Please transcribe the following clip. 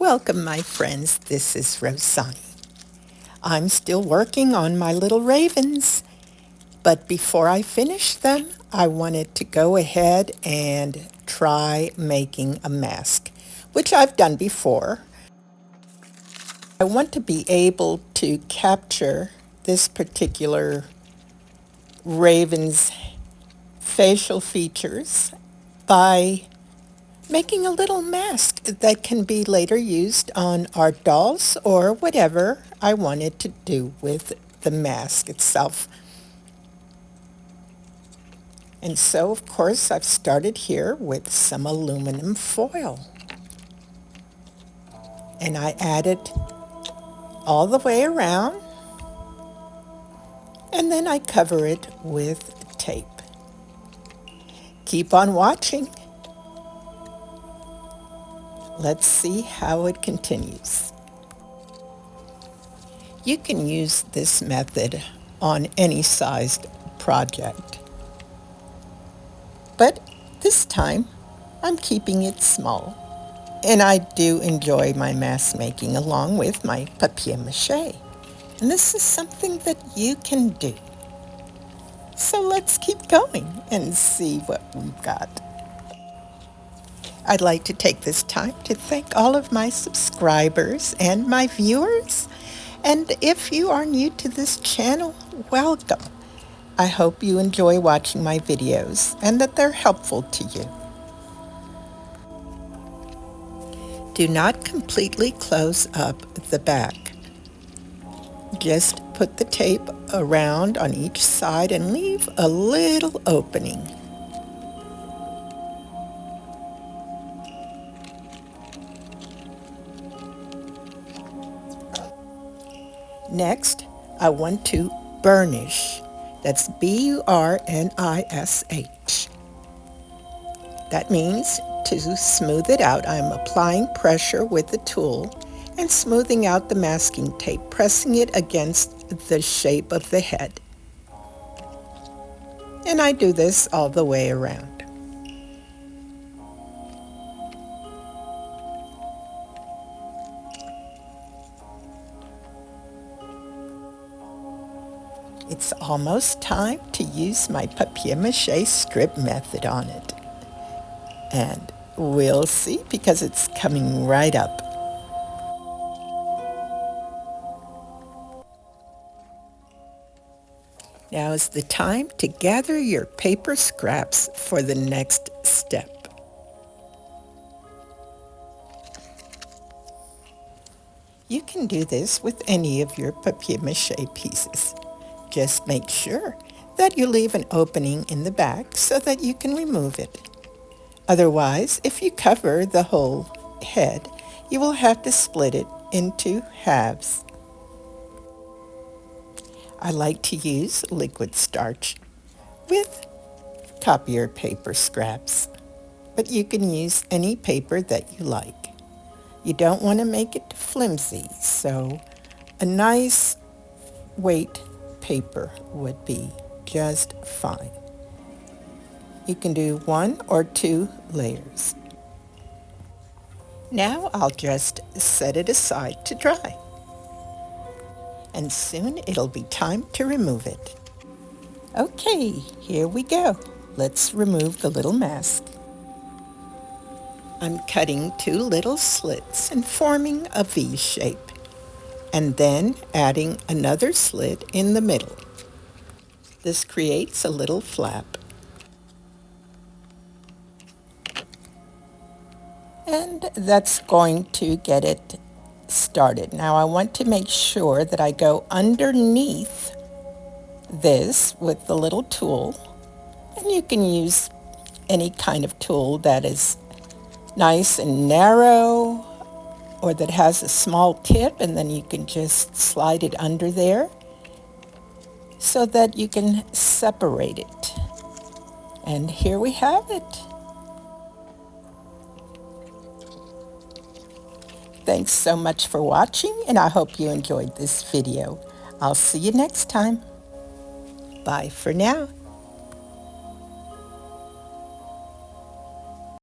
Welcome, my friends. This is Rozani. I'm still working on my little ravens, but before I finish them, I wanted to go ahead and try making a mask, which I've done before. I want to be able to capture this particular raven's facial features by making a little mask that can be later used on art dolls or whatever I wanted to do with the mask itself. And so, of course, I've started here with some aluminum foil. And I added all the way around, and then I cover it with tape. Keep on watching. Let's see how it continues. You can use this method on any sized project, but this time I'm keeping it small. And I do enjoy my mask making along with my papier mâché. And this is something that you can do. So let's keep going and see what we've got. I'd like to take this time to thank all of my subscribers and my viewers. And if you are new to this channel, welcome. I hope you enjoy watching my videos and that they're helpful to you. Do not completely close up the back. Just put the tape around on each side and leave a little opening. Next, I want to burnish. That's B-U-R-N-I-S-H. That means to smooth it out, I'm applying pressure with the tool and smoothing out the masking tape, pressing it against the shape of the head. And I do this all the way around. It's almost time to use my papier mâché strip method on it. And we'll see because it's coming right up. Now is the time to gather your paper scraps for the next step. You can do this with any of your papier mâché pieces. Just make sure that you leave an opening in the back so that you can remove it. Otherwise, if you cover the whole head, you will have to split it into halves. I like to use liquid starch with copier paper scraps, but you can use any paper that you like. You don't want to make it flimsy, so a nice weight paper would be just fine. You can do 1 or 2 layers. Now I'll just set it aside to dry. And soon it'll be time to remove it. Okay, here we go. Let's remove the little mask. I'm cutting 2 little slits and forming a V shape, and then adding another slit in the middle. This creates a little flap. And that's going to get it started. Now I want to make sure that I go underneath this with the little tool, and you can use any kind of tool that is nice and narrow or that has a small tip, and then you can just slide it under there so that you can separate it. And here we have it. Thanks so much for watching, and I hope you enjoyed this video. I'll see you next time. Bye for now.